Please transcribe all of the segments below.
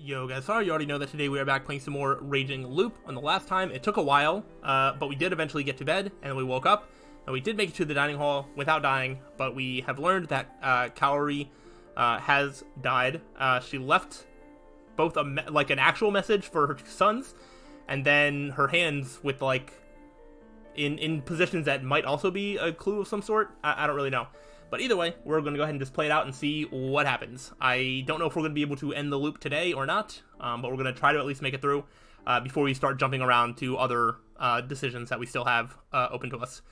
Yo guys, sorry you already know that today we are back playing some more Raging Loop. On the last time, it took a while, but we did eventually get to bed, and then we woke up, and we did make it to the dining hall without dying, but we have learned that Kaori has died. She left both an actual message for her sons, and then her hands with in positions that might also be a clue of some sort. I don't really know. But either way, we're going to go ahead and just play it out and see what happens. I don't know if we're going to be able to end the loop today or not, but we're going to try to at least make it through before we start jumping around to other decisions that we still have open to us.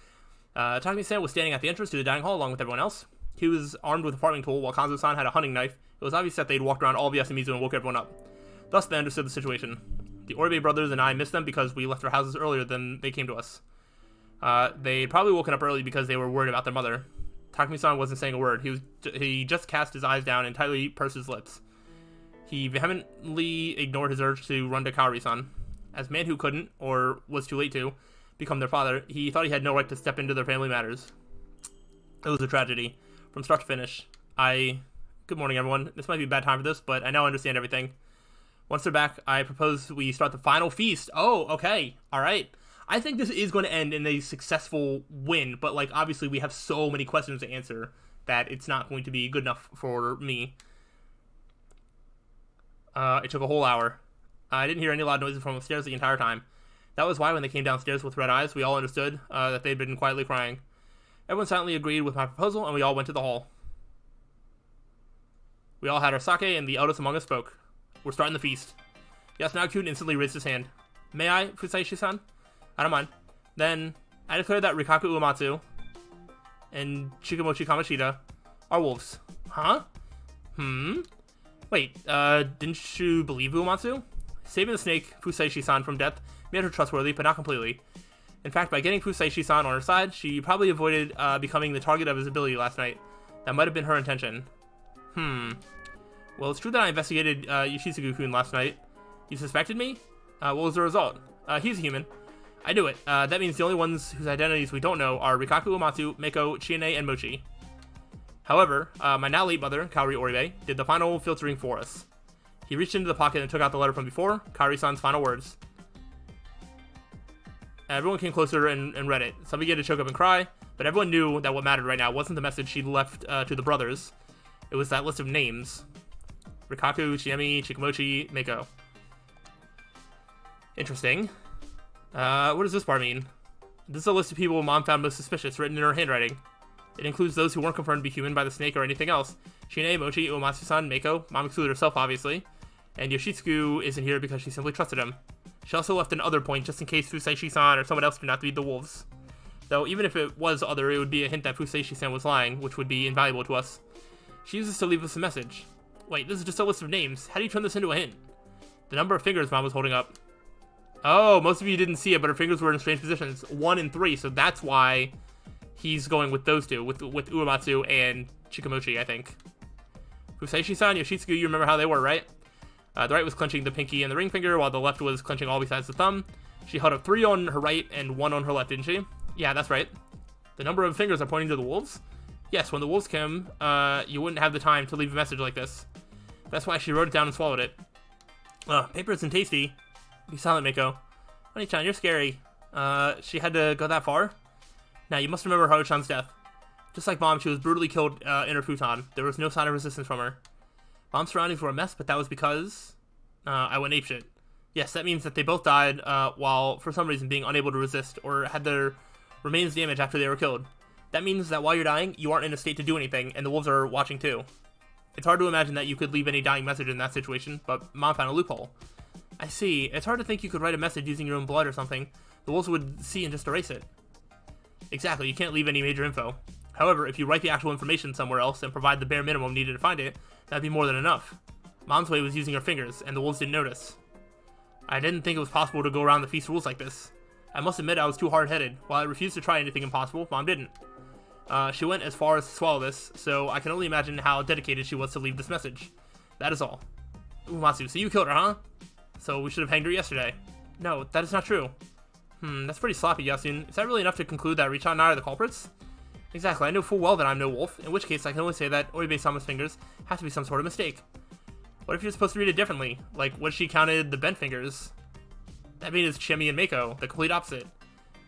Takumi-san was standing at the entrance to the dining hall along with everyone else. He was armed with a farming tool, while Kanzo-san had a hunting knife. It was obvious that they'd walked around all of Yasumizu and woke everyone up. Thus, they understood the situation. The Oribe brothers and I missed them because we left our houses earlier than they came to us. They'd probably woken up early because they were worried about their mother. Takumi-san wasn't saying a word. He just cast his eyes down and tightly pursed his lips. He vehemently ignored his urge to run to Kaori-san. As a man who couldn't, or was too late to, become their father, he thought he had no right to step into their family matters. It was a tragedy, from start to finish. Good morning, everyone. This might be a bad time for this, but I now understand everything. Once they're back, I propose we start the final feast. Oh, okay. Alright. I think this is going to end in a successful win, but obviously we have so many questions to answer that it's not going to be good enough for me. It took a whole hour. I didn't hear any loud noises from upstairs the entire time. That was why when they came downstairs with red eyes, we all understood that they'd been quietly crying. Everyone silently agreed with my proposal, and we all went to the hall. We all had our sake, and the eldest among us spoke. We're starting the feast. Yasunaga-kun instantly raised his hand. May I, Fusaishi-san? I don't mind. Then, I declare that Rikaku Uematsu and Shikamochi Kamoshida are wolves. Huh? Wait, didn't you believe Uematsu? Saving the snake, Fusaishi-san, from death made her trustworthy, but not completely. In fact, by getting Fusaishi-san on her side, she probably avoided becoming the target of his ability last night. That might have been her intention. Well, it's true that I investigated Yoshizuku-kun last night. You suspected me? What was the result? He's a human. I knew it. That means the only ones whose identities we don't know are Rikaku Uematsu, Meiko, Chiene, and Mochi. However, my now late mother, Kaori Oribe, did the final filtering for us. He reached into the pocket and took out the letter from before, Kaori-san's final words. Everyone came closer and read it. Some began to choke up and cry, but everyone knew that what mattered right now wasn't the message she'd left to the brothers. It was that list of names. Rikaku, Chiemi, Chikamochi, Meiko. Interesting. What does this part mean? This is a list of people Mom found most suspicious, written in her handwriting. It includes those who weren't confirmed to be human by the snake or anything else. Shine, Mochi, Uematsu-san, Meiko, Mom excluded herself, obviously. And Yoshitsugu isn't here because she simply trusted him. She also left an other point just in case Fusaishi-san or someone else turned out to be the wolves. Though, even if it was other, it would be a hint that Fusaishi-san was lying, which would be invaluable to us. She uses to leave us a message. Wait, this is just a list of names. How do you turn this into a hint? The number of fingers Mom was holding up. Oh, most of you didn't see it, but her fingers were in strange positions. 1 and 3, so that's why he's going with those two, with Uematsu and Chikamochi, I think. Fusaishi-san, Yoshitsugu, you remember how they were, right? The right was clenching the pinky and the ring finger, while the left was clenching all besides the thumb. She held up 3 on her right and 1 on her left, didn't she? Yeah, that's right. The number of fingers are pointing to the wolves? Yes, when the wolves came, you wouldn't have the time to leave a message like this. That's why she wrote it down and swallowed it. Paper isn't tasty. Be silent, Meiko. Honey-chan, you're scary. She had to go that far? Now, you must remember Haru-chan's death. Just like Mom, she was brutally killed in her futon. There was no sign of resistance from her. Mom's surroundings were a mess, but that was because I went apeshit. Yes, that means that they both died while, for some reason, being unable to resist or had their remains damaged after they were killed. That means that while you're dying, you aren't in a state to do anything, and the wolves are watching too. It's hard to imagine that you could leave any dying message in that situation, but Mom found a loophole. I see. It's hard to think you could write a message using your own blood or something. The wolves would see and just erase it. Exactly, you can't leave any major info. However, if you write the actual information somewhere else and provide the bare minimum needed to find it, that'd be more than enough. Mom's way was using her fingers, and the wolves didn't notice. I didn't think it was possible to go around the feast rules like this. I must admit I was too hard-headed. While I refused to try anything impossible, Mom didn't. She went as far as to swallow this, so I can only imagine how dedicated she was to leave this message. That is all. Uematsu, so you killed her, huh? So we should have hanged her yesterday. No, that is not true. That's pretty sloppy, Yasun. Is that really enough to conclude that Richan and I are the culprits? Exactly, I know full well that I'm no wolf, in which case I can only say that Oribe-sama's fingers have to be some sort of mistake. What if you're supposed to read it differently? Like, what if she counted the bent fingers? That means it's Chimmy and Mako, the complete opposite.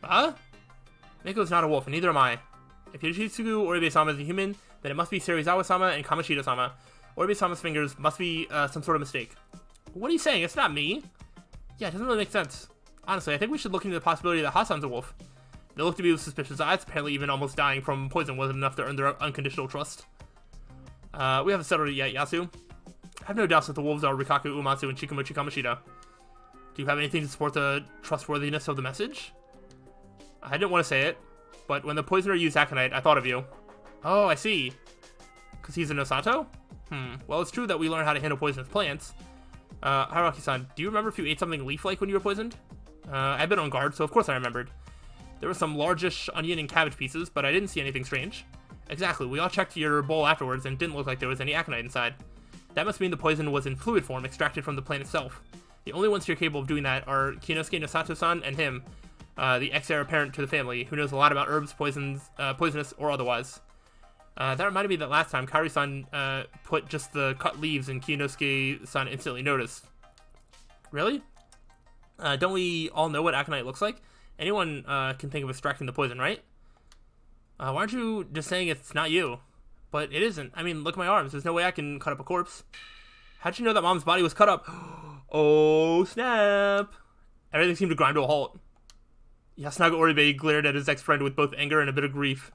Huh? Mako's not a wolf, and neither am I. If Yoshitsugu Oribe-sama is a human, then it must be Serizawa-sama and Kamoshida-sama. Oribe-sama's fingers must be some sort of mistake. What are you saying? It's not me. Yeah, it doesn't really make sense. Honestly, I think we should look into the possibility that Hassan's a wolf. They look to be with suspicious eyes. Apparently, even almost dying from poison wasn't enough to earn their unconditional trust. We haven't settled it yet, Yasu. I have no doubts that the wolves are Rikaku Uematsu and Shikamochi Kamoshida. Do you have anything to support the trustworthiness of the message? I didn't want to say it, but when the poisoner used aconite, I thought of you. Oh, I see. Because he's a Nosato? Well, it's true that we learn how to handle poisonous plants. Haruaki-san, do you remember if you ate something leaf-like when you were poisoned? I've been on guard, so of course I remembered. There were some largish onion and cabbage pieces, but I didn't see anything strange. Exactly, we all checked your bowl afterwards and it didn't look like there was any aconite inside. That must mean the poison was in fluid form, extracted from the plant itself. The only ones who are capable of doing that are Kinosuke Nosato-san and him, the ex-heir apparent to the family, who knows a lot about herbs, poisonous or otherwise. That reminded me that last time, Kaori-san put just the cut leaves and Kinosuke-san instantly noticed. Really? Don't we all know what aconite looks like? Anyone can think of extracting the poison, right? Why aren't you just saying it's not you? But it isn't. I mean, look at my arms. There's no way I can cut up a corpse. How'd you know that Mom's body was cut up? Oh, snap. Everything seemed to grind to a halt. Yasunaga Oribe glared at his ex-friend with both anger and a bit of grief.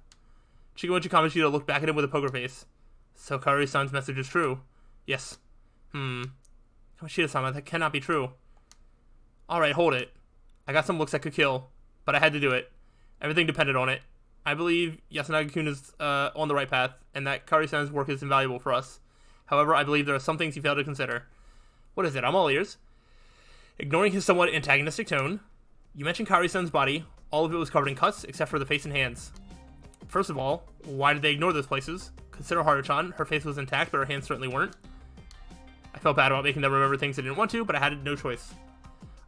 Shikamochi Kamoshida looked back at him with a poker face. So Kaori-san's message is true. Yes. Kamoshida-sama, that cannot be true. Alright, hold it. I got some looks that could kill, but I had to do it. Everything depended on it. I believe Yasunaga-kun is on the right path, and that Kaori-san's work is invaluable for us. However, I believe there are some things you fail to consider. What is it? I'm all ears. Ignoring his somewhat antagonistic tone, you mentioned Kaori-san's body. All of it was covered in cuts, except for the face and hands. First of all, why did they ignore those places? Consider Haru-chan. Her face was intact, but her hands certainly weren't. I felt bad about making them remember things they didn't want to, but I had no choice.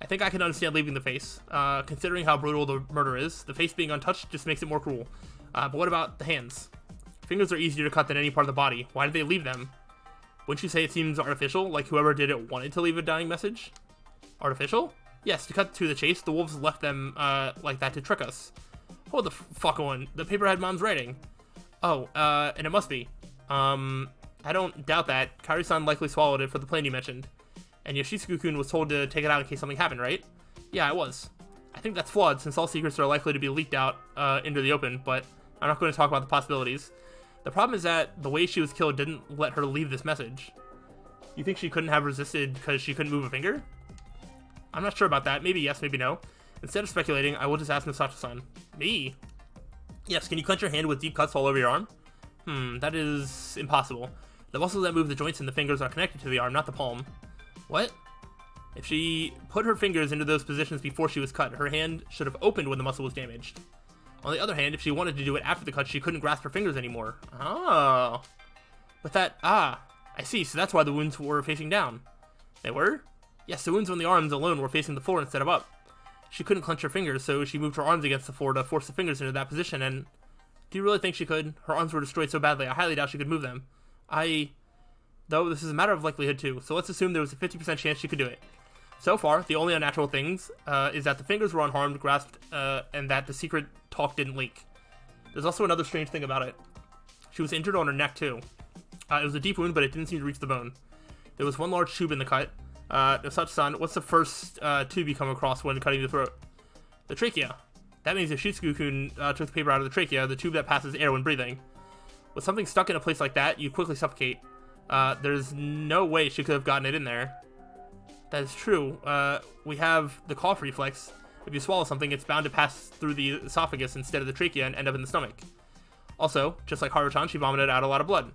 I think I can understand leaving the face. Considering how brutal the murder is, the face being untouched just makes it more cruel. But what about the hands? Fingers are easier to cut than any part of the body. Why did they leave them? Wouldn't you say it seems artificial, like whoever did it wanted to leave a dying message? Artificial? Yes, to cut to the chase, the wolves left them like that to trick us. Hold the fuck on. The paper had Mom's writing. Oh, and it must be. I don't doubt that. Kaori-san likely swallowed it for the plan you mentioned. And Yoshitsugu-kun was told to take it out in case something happened, right? Yeah, it was. I think that's flawed, since all secrets are likely to be leaked out into the open, but I'm not going to talk about the possibilities. The problem is that the way she was killed didn't let her leave this message. You think she couldn't have resisted because she couldn't move a finger? I'm not sure about that. Maybe yes, maybe no. Instead of speculating, I will just ask Nosato-san. Me? Yes, can you clench your hand with deep cuts all over your arm? That is impossible. The muscles that move the joints in the fingers are connected to the arm, not the palm. What? If she put her fingers into those positions before she was cut, her hand should have opened when the muscle was damaged. On the other hand, if she wanted to do it after the cut, she couldn't grasp her fingers anymore. Oh. But that, I see, so that's why the wounds were facing down. They were? Yes, the wounds on the arms alone were facing the floor instead of up. She couldn't clench her fingers, so she moved her arms against the floor to force the fingers into that position, and... Do you really think she could? Her arms were destroyed so badly, I highly doubt she could move them. Though this is a matter of likelihood too, so let's assume there was a 50% chance she could do it. So far, the only unnatural things is that the fingers were unharmed, grasped, and that the secret talk didn't leak. There's also another strange thing about it. She was injured on her neck too. It was a deep wound, but it didn't seem to reach the bone. There was one large tube in the cut. Nosato-san, what's the first tube you come across when cutting the throat? The trachea. That means if Shitsugu-kun took the paper out of the trachea, the tube that passes air when breathing. With something stuck in a place like that, you quickly suffocate. There's no way she could have gotten it in there. That is true. We have the cough reflex. If you swallow something, it's bound to pass through the esophagus instead of the trachea and end up in the stomach. Also, just like Haru-chan, she vomited out a lot of blood.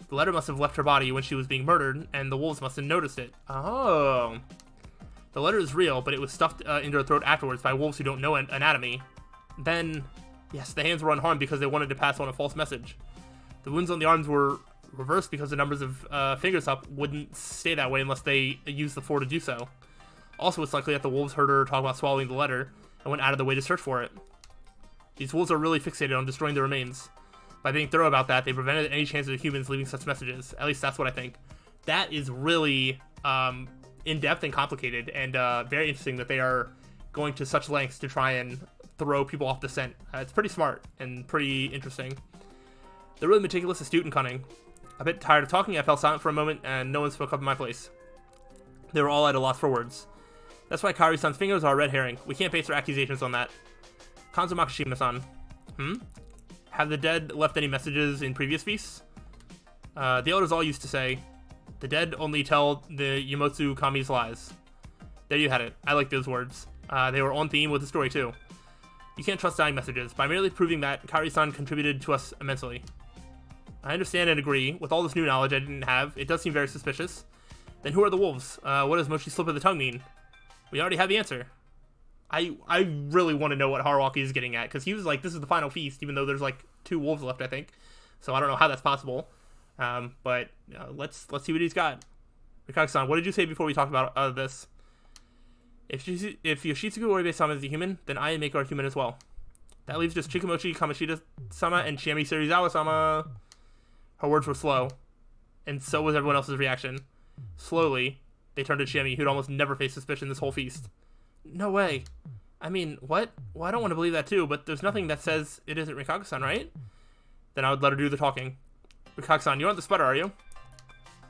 The letter must have left her body when she was being murdered, and the wolves must have noticed it. Oh. The letter is real, but it was stuffed into her throat afterwards by wolves who don't know anatomy. Then, yes, the hands were unharmed because they wanted to pass on a false message. The wounds on the arms were reversed because the numbers of fingers up wouldn't stay that way unless they used the 4 to do so. Also, it's likely that the wolves heard her talk about swallowing the letter and went out of the way to search for it. These wolves are really fixated on destroying the remains. By being thorough about that, they prevented any chance of the humans leaving such messages. At least that's what I think. that is really in-depth and complicated, and very interesting that they are going to such lengths to try and throw people off the scent. It's pretty smart and pretty interesting. They're really meticulous, astute, and cunning. A bit tired of talking, I fell silent for a moment, and no one spoke up in my place. They were all at a loss for words. That's why Kaori-san's fingers are a red herring. We can't base our accusations on that. Kanzo Makishima-san. Have the dead left any messages in previous feasts? The elders all used to say, the dead only tell the Yomotsu Kami's lies. There you had it. I like those words. They were on theme with the story, too. You can't trust dying messages. By merely proving that, Kaori-san contributed to us immensely. I understand and agree. With all this new knowledge I didn't have, it does seem very suspicious. Then who are the wolves? What does Mochi slip of the tongue mean? We already have the answer. I really want to know what Haruaki is getting at, because he was like, this is the final feast, even though there's like 2 wolves left, I think. So I don't know how that's possible. But let's see what he's got. Rikage-san, what did you say before we talked about this? If Yoshitsugu Oribe-sama is a human, then I and Mako are human as well. That leaves just Chikamochi Kamoshida-sama and Chiemi Serizawa-sama. Her words were slow, and so was everyone else's reaction. Slowly, they turned to Chiemi, who'd almost never faced suspicion this whole feast. No way. I mean, what? Well, I don't want to believe that too, but there's nothing that says it isn't Rikage-san, right? Then I would let her do the talking. Rikage-san, you aren't the spider, are you?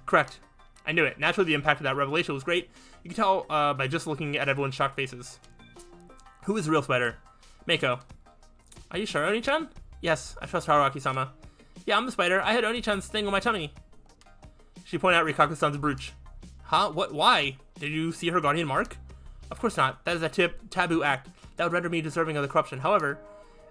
Correct. I knew it. Naturally, the impact of that revelation was great. You can tell by just looking at everyone's shocked faces. Who is the real spider? Mako. Are you sure, Oni-chan? Yes, I trust Haruaki-sama. Yeah, I'm the spider. I had Oni-chan's thing on my tummy. She pointed out Rikage-san's brooch. Huh? What? Why? Did you see her guardian mark? Of course not. That is a taboo act. That would render me deserving of the corruption. However,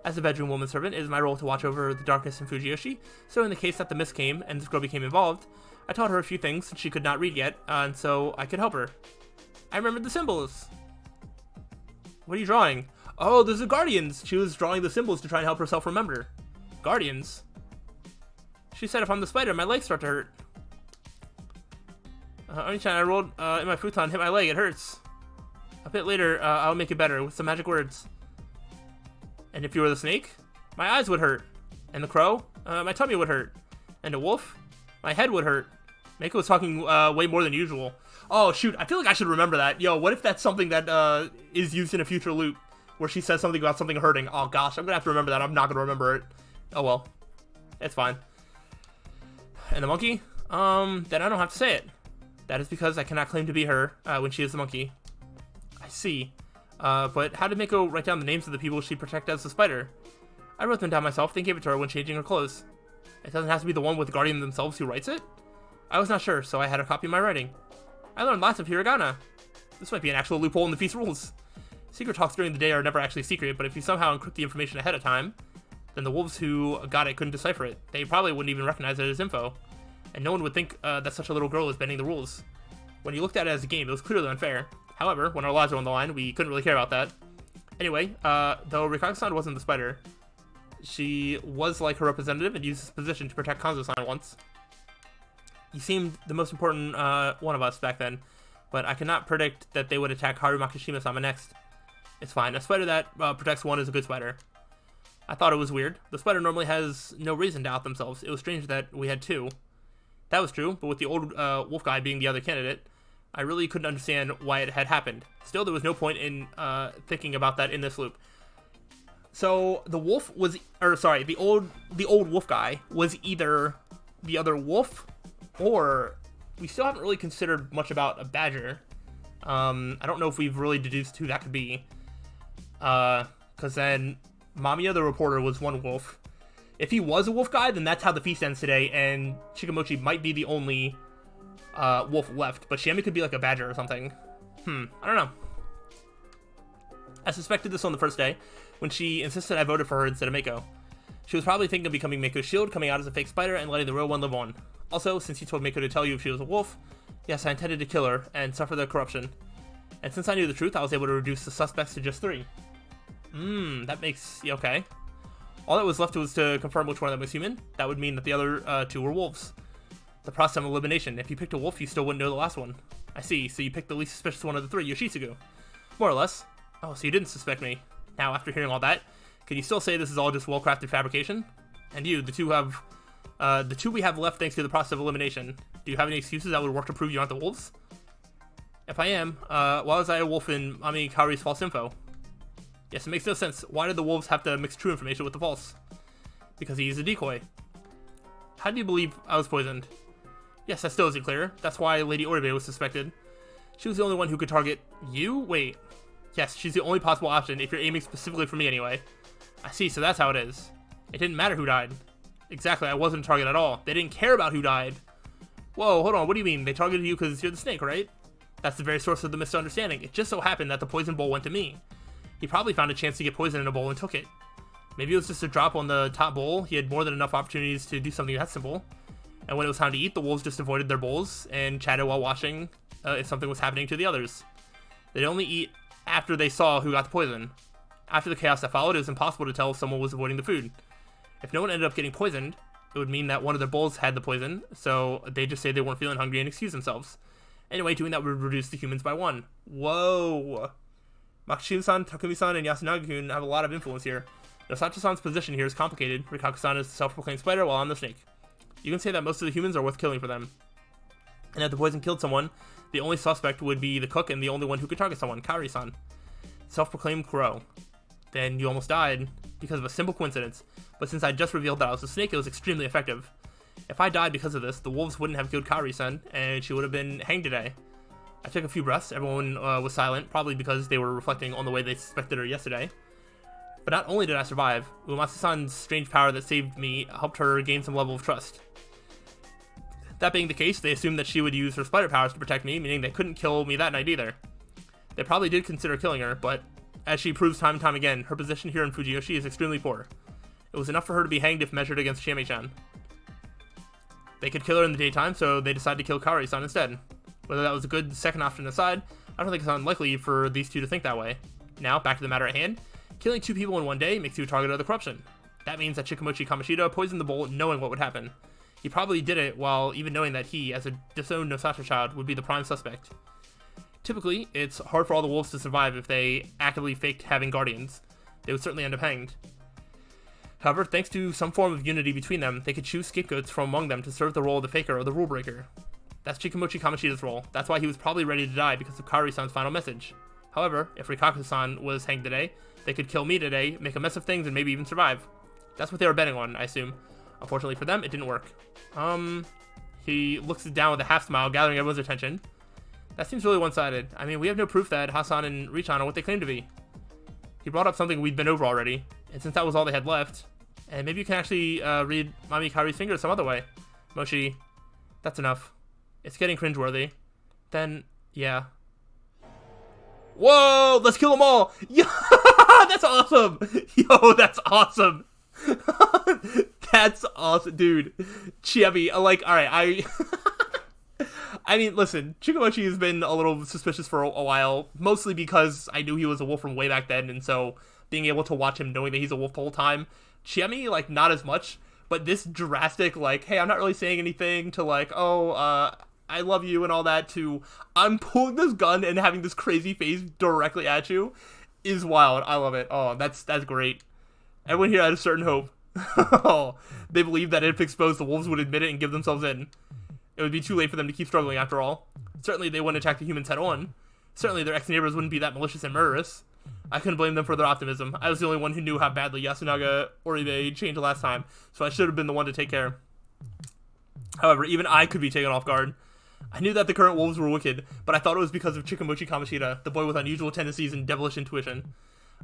as a bedroom woman servant, it is my role to watch over the darkness in Fujiyoshi. So in the case that the mist came and this girl became involved, I taught her a few things she could not read yet, and so I could help her. I remembered the symbols. What are you drawing? Oh, those are guardians. She was drawing the symbols to try and help herself remember. Guardians? She said if I'm the spider, my legs start to hurt. Oni-chan, I rolled in my futon, hit my leg, it hurts. A bit later, I'll make it better with some magic words. And if you were the snake, my eyes would hurt. And the crow, my tummy would hurt. And a wolf, my head would hurt. Mako was talking way more than usual. Oh, shoot, I feel like I should remember that. Yo, what if that's something that is used in a future loop, where she says something about something hurting? Oh, gosh, I'm gonna have to remember that. I'm not gonna remember it. Oh, well. It's fine. And the monkey? Then I don't have to say it. That is because I cannot claim to be her when she is the monkey. I see. But how did Mako write down the names of the people she protected as the spider? I wrote them down myself, then gave it to her when changing her clothes. It doesn't have to be the one with the guardian themselves who writes it? I was not sure, so I had her copy my writing. I learned lots of hiragana. This might be an actual loophole in the feast rules. Secret talks during the day are never actually secret, but if you somehow encrypt the information ahead of time, then the wolves who got it couldn't decipher it. They probably wouldn't even recognize it as info. And no one would think that such a little girl is bending the rules. When you looked at it as a game, it was clearly unfair. However, when our lives were on the line, we couldn't really care about that. Anyway, though Rikage-san wasn't the spider, she was like her representative and used his position to protect Kanzo-san once. He seemed the most important one of us back then, but I cannot predict that they would attack Haru Makishima-sama next. It's fine. A spider that protects one is a good spider. I thought it was weird. The spider normally has no reason to out themselves. It was strange that we had 2. That was true, but with the old wolf guy being the other candidate, I really couldn't understand why it had happened. Still, there was no point in thinking about that in this loop. So the wolf was, the old wolf guy was either the other wolf, or we still haven't really considered much about a badger. I don't know if we've really deduced who that could be. Because then Mamiya the reporter was one wolf. If he was a wolf guy, then that's how the feast ends today, and Chikamochi might be the only wolf left, but Chiemi could be like a badger or something. I don't know. I suspected this on the first day, when she insisted I voted for her instead of Mako. She was probably thinking of becoming Mako's shield, coming out as a fake spider, and letting the real one live on. Also, since you told Mako to tell you if she was a wolf, yes, I intended to kill her and suffer the corruption. And since I knew the truth, I was able to reduce the suspects to just 3. That makes... okay. All that was left was to confirm which one of them was human. That would mean that the other 2 were wolves. The process of elimination. If you picked a wolf, you still wouldn't know the last one. I see, so you picked the least suspicious one of the 3, Yoshitsugu. More or less. Oh, so you didn't suspect me. Now, after hearing all that, can you still say this is all just well-crafted fabrication? And you, the 2 we have left thanks to the process of elimination. Do you have any excuses that would work to prove you aren't the wolves? If I am, why was I a wolf in Mami Kaori's false info? Yes, it makes no sense. Why did the wolves have to mix true information with the false? Because he used a decoy. How do you believe I was poisoned? Yes, that still isn't clear. That's why Lady Oribe was suspected. She was the only one who could target you? Wait. Yes, she's the only possible option if you're aiming specifically for me anyway. I see, so that's how it is. It didn't matter who died. Exactly, I wasn't a target at all. They didn't care about who died. Whoa, hold on, what do you mean? They targeted you because you're the snake, right? That's the very source of the misunderstanding. It just so happened that the poison bowl went to me. He probably found a chance to get poison in a bowl and took it. Maybe it was just a drop on the top bowl. He had more than enough opportunities to do something that simple. And when it was time to eat, the wolves just avoided their bowls and chatted while watching if something was happening to the others. They'd only eat after they saw who got the poison. After the chaos that followed, it was impossible to tell if someone was avoiding the food. If no one ended up getting poisoned, it would mean that one of their bowls had the poison, so they just say they weren't feeling hungry and excuse themselves. Anyway, doing that would reduce the humans by 1. Whoa! Makushima-san, Takumi-san, and Yasunaga-kun have a lot of influence here. Nosato-san's position here is complicated. Rikaku-san is the self-proclaimed spider while I'm the snake. You can say that most of the humans are worth killing for them. And if the poison killed someone, the only suspect would be the cook and the only one who could target someone, Kaori-san. Self-proclaimed crow. Then you almost died because of a simple coincidence. But since I just revealed that I was a snake, it was extremely effective. If I died because of this, the wolves wouldn't have killed Kaori-san, and she would have been hanged today. I took a few breaths. Everyone was silent, probably because they were reflecting on the way they suspected her yesterday. But not only did I survive, Uematsu-san's strange power that saved me helped her gain some level of trust. That being the case, they assumed that she would use her spider powers to protect me, meaning they couldn't kill me that night either. They probably did consider killing her, but as she proves time and time again, her position here in Fujiyoshi is extremely poor. It was enough for her to be hanged if measured against Chiami-chan. They could kill her in the daytime, so they decided to kill Kaori-san instead. Whether that was a good second option aside, I don't think it's unlikely for these two to think that way. Now, back to the matter at hand. Killing 2 people in one day makes you a target of the corruption. That means that Chikamochi Kamoshida poisoned the bowl knowing what would happen. He probably did it while even knowing that he, as a disowned Nosato child, would be the prime suspect. Typically, it's hard for all the wolves to survive if they actively faked having guardians. They would certainly end up hanged. However, thanks to some form of unity between them, they could choose scapegoats from among them to serve the role of the faker or the rule breaker. That's Chikamochi Kamoshida's role. That's why he was probably ready to die because of Kaori-san's final message. However, if Rikaku-san was hanged today, they could kill me today, make a mess of things, and maybe even survive. That's what they were betting on, I assume. Unfortunately for them, it didn't work. He looks down with a half smile, gathering everyone's attention. That seems really one-sided. I mean, we have no proof that Hasan and Richan are what they claim to be. He brought up something we'd been over already, and since that was all they had left, and maybe you can actually read Mami Kaori's fingers some other way. Mochi, that's enough. It's getting cringeworthy. Then, yeah. Whoa! Let's kill them all! Yeah, that's awesome! Yo, that's awesome! That's awesome, dude. Chiemi, like, alright, I mean, listen, Chikamochi has been a little suspicious for a while, mostly because I knew he was a wolf from way back then, and so being able to watch him knowing that he's a wolf the whole time. Chiemi, like, not as much, but this drastic, like, hey, I'm not really saying anything, to like, oh, I love you and all that, to I'm pulling this gun and having this crazy face directly at you is wild. I love it. Oh, that's great. Everyone here had a certain hope. They believed that if exposed, the wolves would admit it and give themselves in. It would be too late for them to keep struggling after all. Certainly they wouldn't attack the humans head on. Certainly their ex-neighbors wouldn't be that malicious and murderous. I couldn't blame them for their optimism. I was the only one who knew how badly Yasunaga Oribe changed last time, so I should have been the one to take care. However, even I could be taken off guard. I knew that the current wolves were wicked, but I thought it was because of Chikamochi Kamoshida, the boy with unusual tendencies and devilish intuition.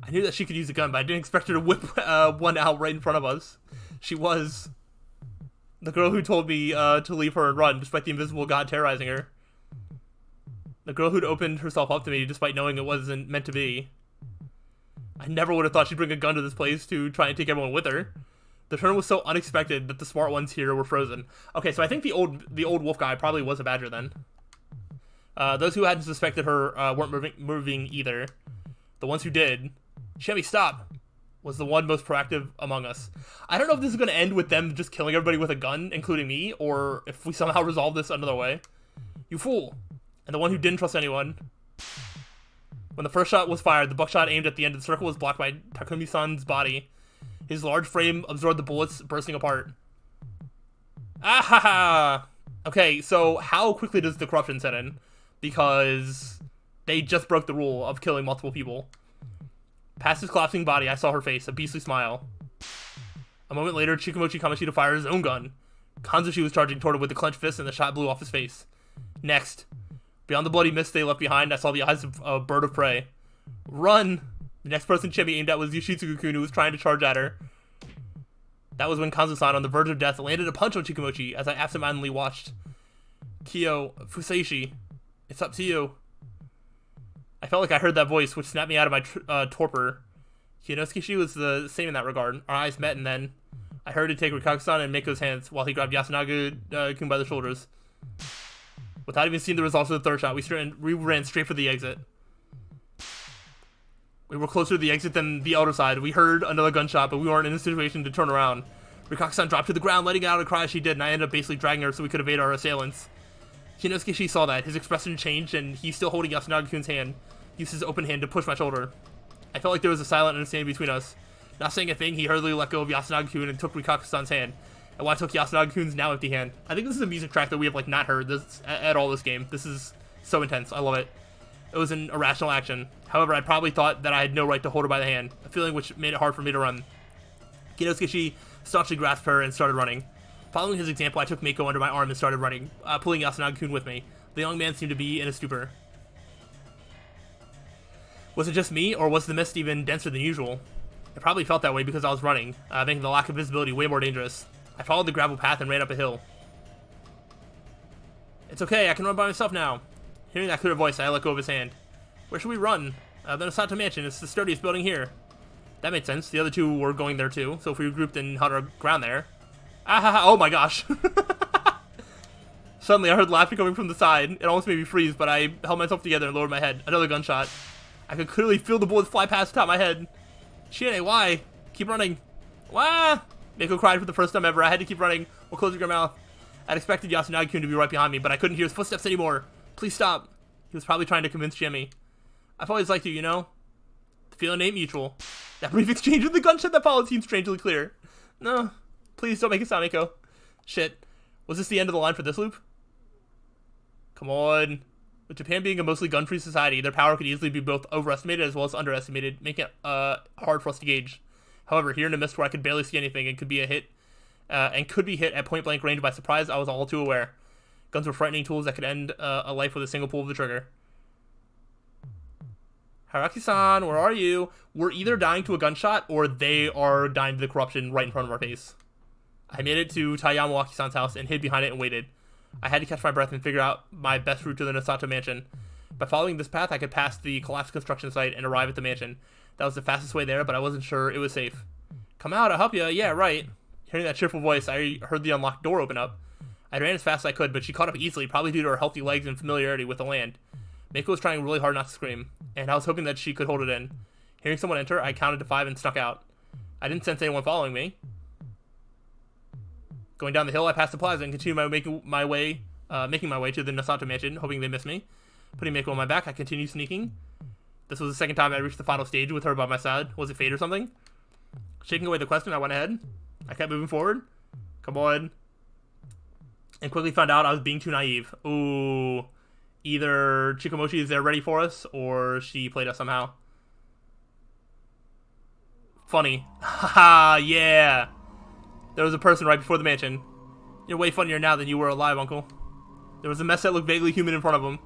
I knew that she could use a gun, but I didn't expect her to whip one out right in front of us. She was the girl who told me to leave her and run, despite the invisible god terrorizing her. The girl who'd opened herself up to me, despite knowing it wasn't meant to be. I never would have thought she'd bring a gun to this place to try and take everyone with her. The turn was so unexpected that the smart ones here were frozen. Okay, so I think the old wolf guy probably was a badger then. Those who hadn't suspected her weren't moving either. The ones who did, Chemi, stop, was the one most proactive among us. I don't know if this is going to end with them just killing everybody with a gun, including me, or if we somehow resolve this another way. You fool. And the one who didn't trust anyone. When the first shot was fired, the buckshot aimed at the end of the circle was blocked by Takumi-san's body. His large frame absorbed the bullets, bursting apart. Ah ha ha! Okay, so how quickly does the corruption set in? Because they just broke the rule of killing multiple people. Past his collapsing body, I saw her face, a beastly smile. A moment later, Chikamochi Kamoshida fired his own gun. Kanzushi was charging toward him with a clenched fist, and the shot blew off his face. Next, beyond the bloody mist they left behind, I saw the eyes of a bird of prey. Run! The next person Chibi aimed at was Yoshitsugu-kun, who was trying to charge at her. That was when Kanzu-san, on the verge of death, landed a punch on Chikamochi as I absentmindedly watched. Kyo, Fusaishi, it's up to you. I felt like I heard that voice, which snapped me out of my torpor. Kinosuke was the same in that regard. Our eyes met, and then I heard him take Rikaku-san and Meiko's hands while he grabbed Yasunaga-kun by the shoulders. Without even seeing the results of the third shot, we ran straight for the exit. We were closer to the exit than the outer side. We heard another gunshot, but we weren't in a situation to turn around. Rikaku-san dropped to the ground, letting out a cry as she did, and I ended up basically dragging her so we could evade our assailants. Kinosuke saw that. His expression changed, and he's still holding Yasunaga-kun's hand. He used his open hand to push my shoulder. I felt like there was a silent understanding between us. Not saying a thing, he hurriedly let go of Yasunaga-kun and took Rikaku-san's hand. And I took Yasunaga-kun's now empty hand. I think this is a music track that we have like not heard this at all this game. This is so intense. I love it. It was an irrational action. However, I probably thought that I had no right to hold her by the hand, a feeling which made it hard for me to run. Kinosuke staunchly grasped her and started running. Following his example, I took Meiko under my arm and started running, pulling Yasunaga-kun with me. The young man seemed to be in a stupor. Was it just me, or was the mist even denser than usual? It probably felt that way because I was running, making the lack of visibility way more dangerous. I followed the gravel path and ran up a hill. It's okay, I can run by myself now. Hearing that clear voice, I let go of his hand. Where should we run? The Nosato Mansion. It's the sturdiest building here. That made sense. The other two were going there too, so if we grouped and held our ground there. Oh my gosh. Suddenly, I heard laughter coming from the side. It almost made me freeze, but I held myself together and lowered my head. Another gunshot. I could clearly feel the bullets fly past the top of my head. Shine, why? Keep running. Wah! Meiko cried for the first time ever. I had to keep running while closing her mouth. I'd expected Yasunaga-kun to be right behind me, but I couldn't hear his footsteps anymore. Please stop. He was probably trying to convince Jimmy. I've always liked you, you know? The feeling ain't mutual. That brief exchange with the gunshot that followed seemed strangely clear. No. Please don't make it sound, Meiko. Shit. Was this the end of the line for this loop? Come on. With Japan being a mostly gun-free society, their power could easily be both overestimated as well as underestimated, making it hard for us to gauge. However, here in the mist where I could barely see anything and could be hit at point-blank range by surprise, I was all too aware. Guns were frightening tools that could end a life with a single pull of the trigger. Haraki-san, where are you? We're either dying to a gunshot or they are dying to the corruption right in front of our face. I made it to Yamawaki-san's house and hid behind it and waited. I had to catch my breath and figure out my best route to the Nosato Mansion. By following this path, I could pass the collapsed construction site and arrive at the mansion. That was the fastest way there, but I wasn't sure it was safe. Come out, I'll help you. Yeah, right. Hearing that cheerful voice, I heard the unlocked door open up. I ran as fast as I could, but she caught up easily, probably due to her healthy legs and familiarity with the land. Meiko was trying really hard not to scream, and I was hoping that she could hold it in. Hearing someone enter, I counted to 5 and snuck out. I didn't sense anyone following me. Going down the hill, I passed the plaza and continued making my way to the Nosato Mansion, hoping they missed me. Putting Meiko on my back, I continued sneaking. This was the second time I reached the final stage with her by my side. Was it fate or something? Shaking away the question, I went ahead. I kept moving forward. Come on. And quickly found out I was being too naive. Ooh. Either Chikamochi is there ready for us, or she played us somehow. Funny. Haha, yeah. There was a person right before the mansion. You're way funnier now than you were alive, Uncle. There was a mess that looked vaguely human in front of him.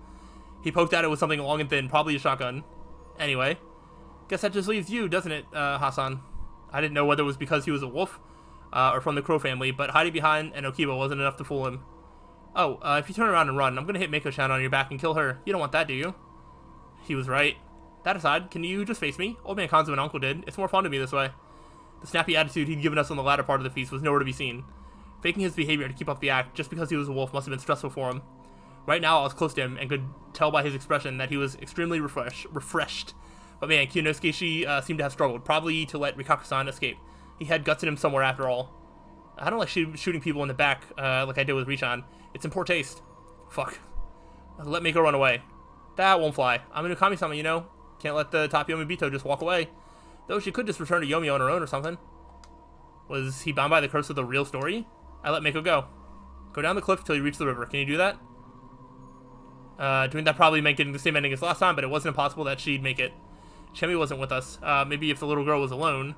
He poked at it with something long and thin, probably a shotgun. Anyway, guess that just leaves you, doesn't it, Hassan? I didn't know whether it was because he was a wolf, or from the Crow family, but hiding behind an Okiba wasn't enough to fool him. Oh, if you turn around and run, I'm gonna hit Meiko-chan on your back and kill her. You don't want that, do you? He was right. That aside, can you just face me? Old Man Kanzo and Uncle did. It's more fun to me this way. The snappy attitude he'd given us on the latter part of the feast was nowhere to be seen. Faking his behavior to keep up the act, just because he was a wolf, must have been stressful for him. Right now, I was close to him, and could tell by his expression that he was extremely refreshed. But man, Kyonosuke seemed to have struggled, probably to let Rikaku-san escape. He had guts in him somewhere after all. I don't like shooting people in the back, like I did with Richan. It's in poor taste. Fuck. Let Meiko run away. That won't fly. I'm a Kami-sama, you know? Can't let the top Yomibito just walk away. Though she could just return to Yomi on her own or something. Was he bound by the curse of the real story? I let Meiko go. Go down the cliff until you reach the river. Can you do that? Doing that probably meant getting the same ending as last time, but it wasn't impossible that she'd make it. Chemi wasn't with us. Maybe if the little girl was alone.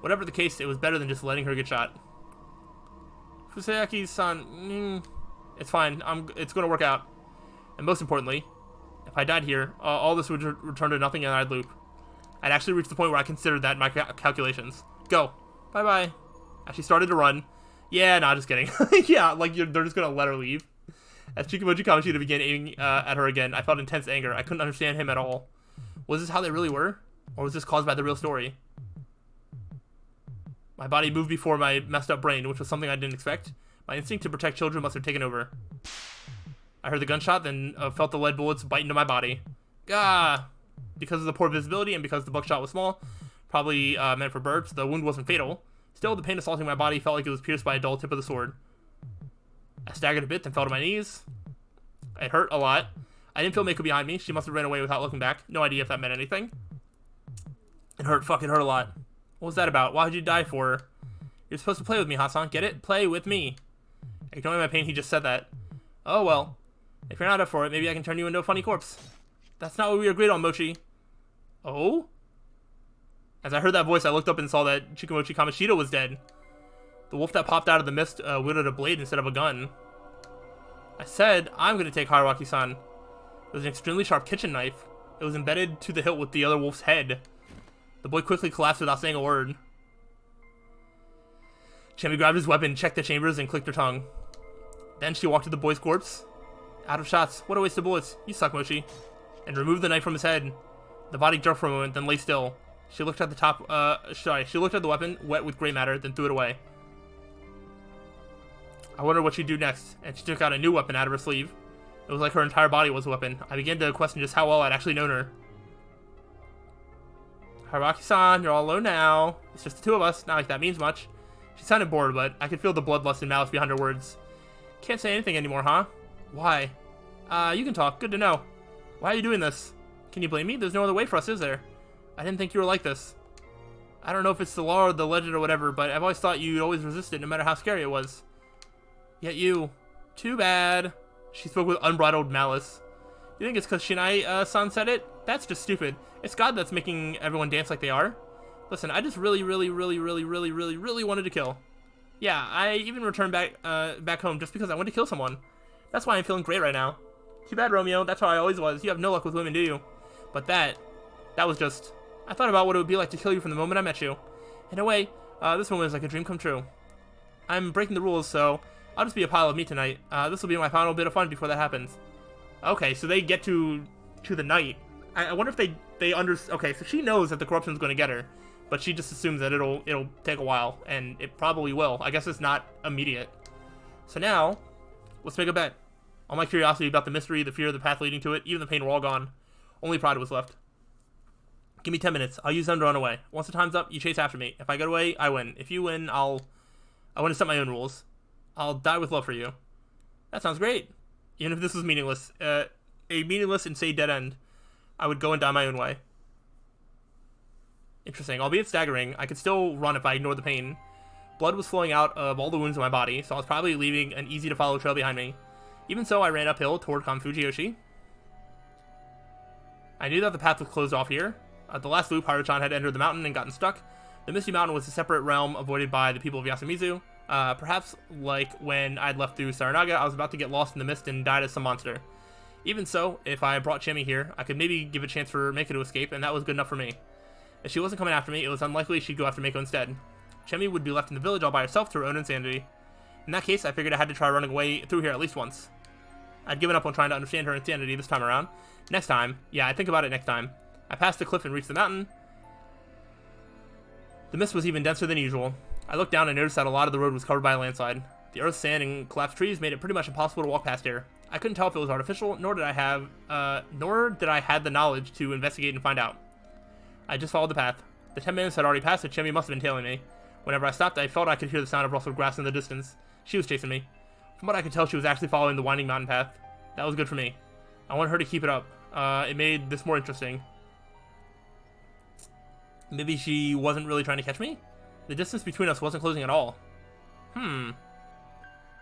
Whatever the case, it was better than just letting her get shot. Fusayaki-san, it's fine. It's going to work out. And most importantly, if I died here, all this would return to nothing and I'd loop. I'd actually reached the point where I considered that in my calculations. Go. Bye-bye. As she started to run. Yeah, nah, just kidding. Yeah, like they're just going to let her leave. As Chikamochi Kamoshida began aiming at her again, I felt intense anger. I couldn't understand him at all. Was this how they really were? Or was this caused by the real story? My body moved before my messed up brain, which was something I didn't expect. My instinct to protect children must have taken over. I heard the gunshot, then felt the lead bullets bite into my body. Gah! Because of the poor visibility and because the buckshot was small, probably meant for birds, the wound wasn't fatal. Still, the pain assaulting my body felt like it was pierced by a dull tip of the sword. I staggered a bit, then fell to my knees. It hurt a lot. I didn't feel Mako behind me. She must have ran away without looking back. No idea if that meant anything. It hurt. Fuck, it hurt a lot. What was that about? Why would you die for her? You're supposed to play with me, Hassan. Get it? Play with me. Ignoring my pain, he just said that. Oh, well. If you're not up for it, maybe I can turn you into a funny corpse. That's not what we agreed on, Mochi. Oh? As I heard that voice, I looked up and saw that Chikamochi Kamoshida was dead. The wolf that popped out of the mist wielded a blade instead of a gun. I said, I'm going to take Haruaki-san. It was an extremely sharp kitchen knife. It was embedded to the hilt with the other wolf's head. The boy quickly collapsed without saying a word. Chemi grabbed his weapon, checked the chambers, and clicked her tongue. Then she walked to the boy's corpse. Out of shots. What a waste of bullets. You suck, Mochi. And removed the knife from his head. The body jerked for a moment, then lay still. She looked at she looked at the weapon, wet with gray matter, then threw it away. I wondered what she'd do next, and she took out a new weapon out of her sleeve. It was like her entire body was a weapon. I began to question just how well I'd actually known her. Haruaki-san, you're all alone now. It's just the two of us, not like that means much. She sounded bored, but I could feel the bloodlust and malice behind her words. Can't say anything anymore, huh? Why? You can talk. Good to know. Why are you doing this? Can you blame me? There's no other way for us, is there? I didn't think you were like this. I don't know if it's the law or the legend or whatever, but I've always thought you'd always resist it no matter how scary it was. Yet you. Too bad. She spoke with unbridled malice. You think it's because Shinai-san said it? That's just stupid. It's God that's making everyone dance like they are. Listen, I just really wanted to kill. Yeah, I even returned back home just because I wanted to kill someone. That's why I'm feeling great right now. Too bad, Romeo. That's how I always was. You have no luck with women, do you? But that was just... I thought about what it would be like to kill you from the moment I met you. In a way, this moment is like a dream come true. I'm breaking the rules, so I'll just be a pile of meat tonight. This will be my final bit of fun before that happens. Okay, so they get to the night. I wonder if they okay, so she knows that the corruption's going to get her, but she just assumes that it'll take a while, and it probably will. I guess it's not immediate. So now, let's make a bet. All my curiosity about the mystery, the fear, the path leading to it, even the pain were all gone. Only pride was left. Give me 10 minutes. I'll use them to run away. Once the time's up, you chase after me. If I get away, I win. If you win, I want to set my own rules. I'll die with love for you. That sounds great. Even if this was meaningless, a meaningless and say dead end, I would go and die my own way. Interesting. Albeit staggering, I could still run if I ignored the pain. Blood was flowing out of all the wounds in my body, so I was probably leaving an easy-to-follow trail behind me. Even so, I ran uphill toward Kanfujiyoshi. I knew that the path was closed off here. At the last loop, Haru-chan had entered the mountain and gotten stuck. The Misty Mountain was a separate realm avoided by the people of Yasumizu. Perhaps like when I'd left through Saranaga, I was about to get lost in the mist and died as some monster. Even so, if I brought Chemi here, I could maybe give a chance for Mako to escape, and that was good enough for me. If she wasn't coming after me, it was unlikely she'd go after Mako instead. Chemi would be left in the village all by herself to her own insanity. In that case, I figured I had to try running away through here at least once. I'd given up on trying to understand her insanity this time around. Next time, yeah, I'd think about it next time. I passed the cliff and reached the mountain. The mist was even denser than usual. I looked down and noticed that a lot of the road was covered by a landslide. The earth, sand, and collapsed trees made it pretty much impossible to walk past here. I couldn't tell if it was artificial, nor did I have the knowledge to investigate and find out. I just followed the path. The 10 minutes had already passed, and Chemi must have been tailing me. Whenever I stopped, I felt I could hear the sound of rustled grass in the distance. She was chasing me. From what I could tell, she was actually following the winding mountain path. That was good for me. I wanted her to keep it up. It made this more interesting. Maybe she wasn't really trying to catch me? The distance between us wasn't closing at all.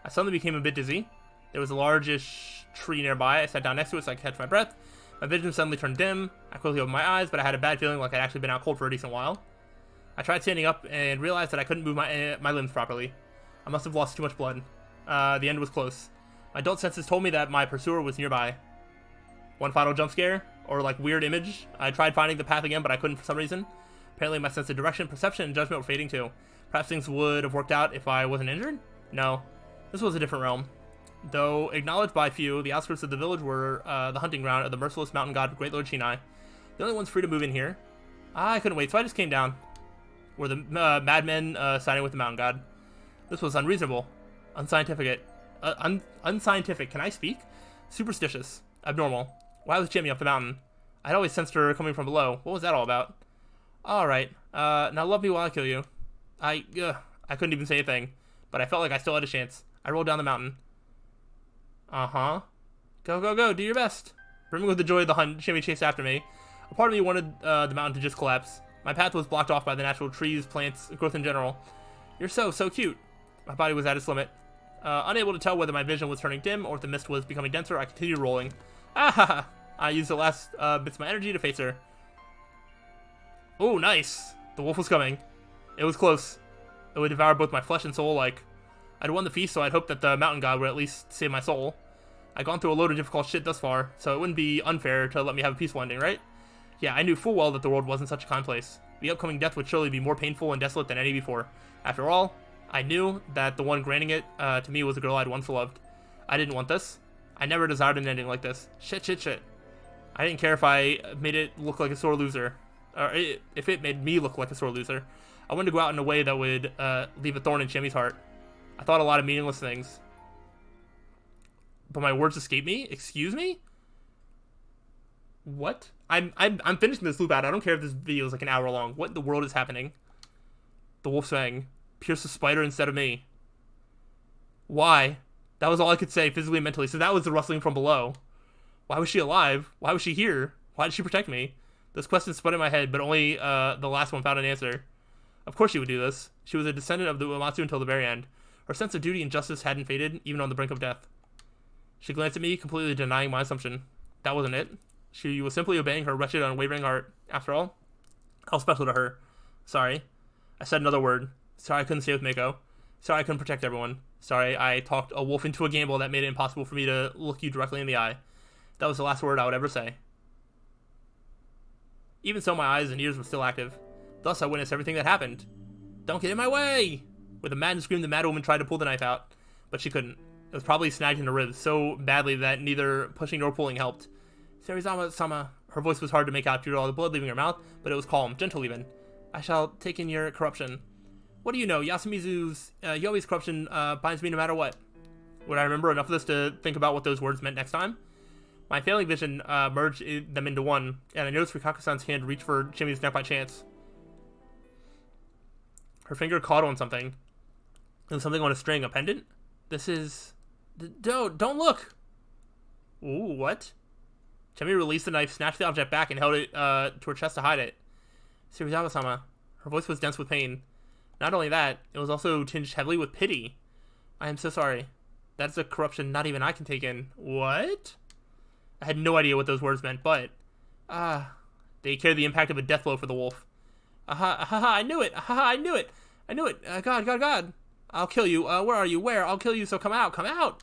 I suddenly became a bit dizzy. There was a largish tree nearby. I sat down next to it so I could catch my breath. My vision suddenly turned dim. I quickly opened my eyes, but I had a bad feeling like I'd actually been out cold for a decent while. I tried standing up and realized that I couldn't move my limbs properly. I must have lost too much blood. The end was close. My adult senses told me that my pursuer was nearby. One final jump scare, or like weird image. I tried finding the path again, but I couldn't for some reason. Apparently my sense of direction, perception, and judgment were fading too. Perhaps things would have worked out if I wasn't injured? No. This was a different realm. Though acknowledged by few, the outskirts of the village were the hunting ground of the merciless mountain god Great Lord Shinai. The only ones free to move in here. I couldn't wait, so I just came down. Were the madmen siding with the mountain god? This was unreasonable. Unscientific. Unscientific. Can I speak? Superstitious. Abnormal. Why was Jimmy up the mountain? I'd always sensed her coming from below. What was that all about? Alright. Now love me while I kill you. I couldn't even say a thing. But I felt like I still had a chance. I rolled down the mountain. Uh-huh. Go, go, go. Do your best. Brimming with the joy of the hunt, Jimmy chased after me. A part of me wanted the mountain to just collapse. My path was blocked off by the natural trees, plants, growth in general. You're so cute. My body was at its limit. Unable to tell whether my vision was turning dim or if the mist was becoming denser, I continued rolling. Ah! I used the last bits of my energy to face her. Oh, nice. The wolf was coming. It was close. It would devour both my flesh and soul alike. I'd won the feast, so I'd hoped that the mountain god would at least save my soul. I'd gone through a load of difficult shit thus far, so it wouldn't be unfair to let me have a peaceful ending, right? Yeah, I knew full well that the world wasn't such a kind place. The upcoming death would surely be more painful and desolate than any before. After all, I knew that the one granting it to me was the girl I'd once loved. I didn't want this. I never desired an ending like this. Shit. I didn't care if I made it look like a sore loser. Or if it made me look like a sore loser. I wanted to go out in a way that would leave a thorn in Jimmy's heart. I thought a lot of meaningless things. But my words escaped me? Excuse me? What? I'm finishing this loop out. I don't care if this video is like an hour long. What in the world is happening? The wolf sang, pierce the spider instead of me. Why? That was all I could say, physically and mentally. So that was the rustling from below. Why was she alive? Why was she here? Why did she protect me? Those questions spun in my head, but only the last one found an answer. Of course she would do this. She was a descendant of the Uematsu until the very end. Her sense of duty and justice hadn't faded, even on the brink of death. She glanced at me, completely denying my assumption. That wasn't it. She was simply obeying her wretched, unwavering heart. After all, how special to her. Sorry. I said another word. Sorry I couldn't stay with Mako. Sorry I couldn't protect everyone. Sorry I talked a wolf into a gamble that made it impossible for me to look you directly in the eye. That was the last word I would ever say. Even so, my eyes and ears were still active. Thus, I witnessed everything that happened. Don't get in my way! With a maddened scream, the mad woman tried to pull the knife out, but she couldn't. It was probably snagged in the ribs so badly that neither pushing nor pulling helped. Serizawa-sama. Her voice was hard to make out due to all the blood leaving her mouth, but it was calm, gentle even. I shall take in your corruption. What do you know? Yasumizu's Yoi's corruption binds me no matter what. Would I remember enough of this to think about what those words meant next time? My failing vision merged them into one, and I noticed Rikaku-san's hand reach for Jimmy's neck by chance. Her finger caught on something. It was something on a string, a pendant? This is... Don't look! Ooh, what? Jimmy released the knife, snatched the object back, and held it to her chest to hide it. Serizawa-sama. Her voice was dense with pain. Not only that, it was also tinged heavily with pity. I am so sorry. That's a corruption not even I can take in. What? I had no idea what those words meant, but... they carried the impact of a death blow for the wolf. I knew it! I knew it! I knew it! God! I'll kill you. Where are you? Where? I'll kill you, so come out! Come out!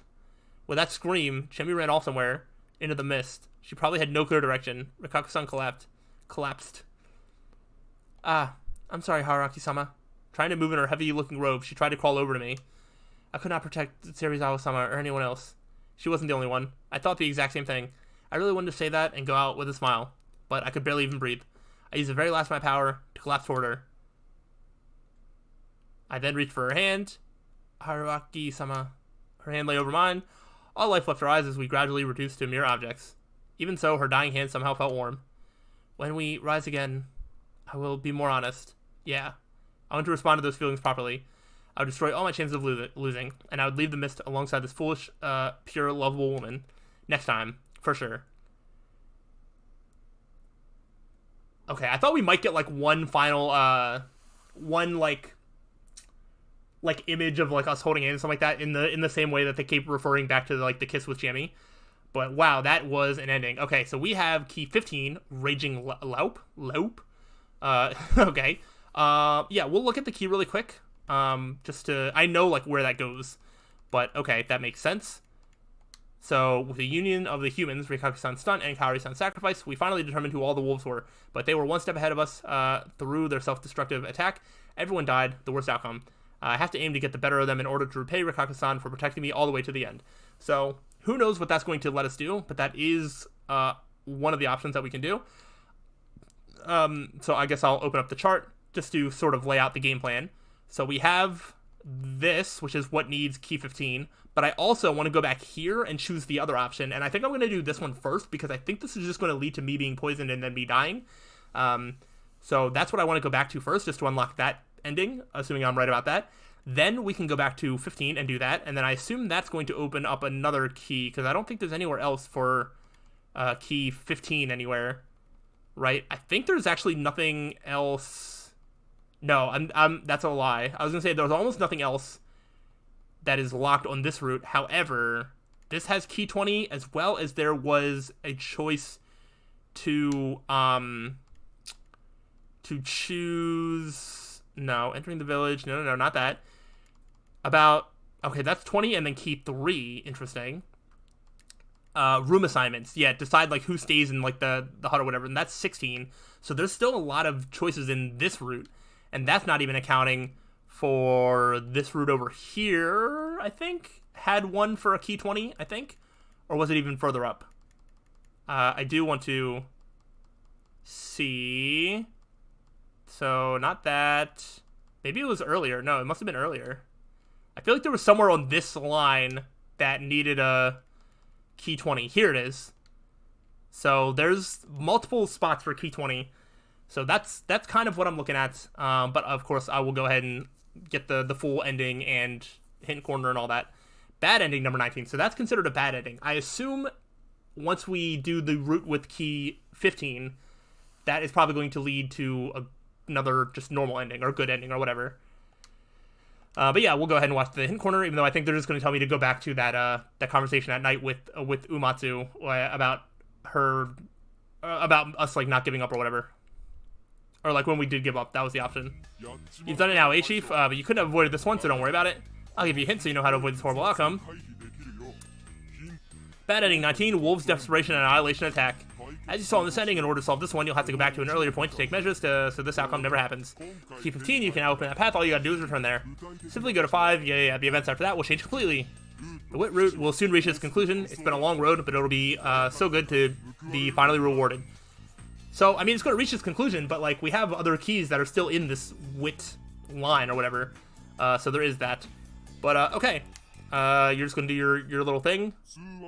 With that scream, Chemi ran off somewhere. Into the mist. She probably had no clear direction. Rikaku-san collapsed. I'm sorry, Haruaki-sama. Trying to move in her heavy-looking robe, she tried to crawl over to me. I could not protect Serizawa-sama or anyone else. She wasn't the only one. I thought the exact same thing. I really wanted to say that and go out with a smile, but I could barely even breathe. I used the very last of my power to collapse toward her. I then reached for her hand. Haruaki-sama. Her hand lay over mine. All life left her eyes as we gradually reduced to mere objects. Even so, her dying hand somehow felt warm. When we rise again, I will be more honest. Yeah. I want to respond to those feelings properly. I would destroy all my chances of losing, and I would leave the mist alongside this foolish, pure, lovable woman. Next time, for sure. Okay, I thought we might get, like, one final, like image of like us holding hands and something like that in the same way that they keep referring back to like the kiss with Jamie. But wow, that was an ending. Okay, so we have key 15, Raging Loup. Okay. Yeah, we'll look at the key really quick. Just to, I know like where that goes, but okay, that makes sense. So with the union of the humans, Rikaku-san's stunt and Kaori-san's sacrifice, we finally determined who all the wolves were, but they were one step ahead of us through their self-destructive attack. Everyone died, the worst outcome. I have to aim to get the better of them in order to repay Rikaku-san for protecting me all the way to the end. So who knows what that's going to let us do, but that is one of the options that we can do. So I guess I'll open up the chart just to sort of lay out the game plan. So we have this, which is what needs key 15, but I also want to go back here and choose the other option, and I think I'm going to do this one first, because I think this is just going to lead to me being poisoned and then me dying. So that's what I want to go back to first, just to unlock that ending, assuming I'm right about that. Then we can go back to 15 and do that, and then I assume that's going to open up another key, because I don't think there's anywhere else for key 15 anywhere, right? I think there's actually nothing else. No, that's a lie. I was going to say there's almost nothing else that is locked on this route. However, this has key 20, as well as there was a choice to choose. No, entering the village. No, not that. Okay, that's 20, and then key 3. Interesting. Room assignments. Yeah, decide like who stays in like the hut or whatever, and that's 16. So there's still a lot of choices in this route, and that's not even accounting for this route over here. I think had one for a key 20. I think, or was it even further up? I do want to see. So not that. Maybe it was earlier. No, it must have been earlier. I feel like there was somewhere on this line that needed a key 20. Here it is. So there's multiple spots for key 20. So that's kind of what I'm looking at. But of course, I will go ahead and get the full ending and hidden corner and all that. Bad ending number 19. So that's considered a bad ending. I assume once we do the route with key 15, that is probably going to lead to another just normal ending or good ending or whatever. But yeah, we'll go ahead and watch the hidden corner, even though I think they're just going to tell me to go back to that conversation at night with Umatsu about her about us like not giving up or whatever, or like when we did give up. That was the option. You've done it now, eh, Chief? But you couldn't have avoided this one, so don't worry about it. I'll give you a hint so you know how to avoid this horrible outcome. Bad ending 19, Wolves' Desperation and Annihilation Attack. As you saw in this ending, in order to solve this one, you'll have to go back to an earlier point to take measures so this outcome never happens. Key 15, you can now open that path. All you gotta do is return there. Simply go to 5. Yeah, the events after that will change completely. The Wit route will soon reach its conclusion. It's been a long road, but it'll be so good to be finally rewarded. So, I mean, it's going to reach its conclusion, but, like, we have other keys that are still in this Wit line or whatever. So there is that. But, okay. You're just going to do your little thing.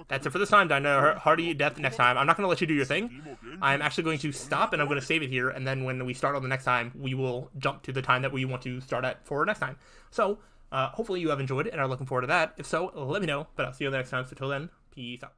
That's it for this time. Die no hearty death next time. I'm not going to let you do your thing. I'm actually going to stop, and I'm going to save it here, and then when we start on the next time, we will jump to the time that we want to start at for next time. So, hopefully you have enjoyed it and are looking forward to that. If so, let me know, but I'll see you next time. So till then, peace out.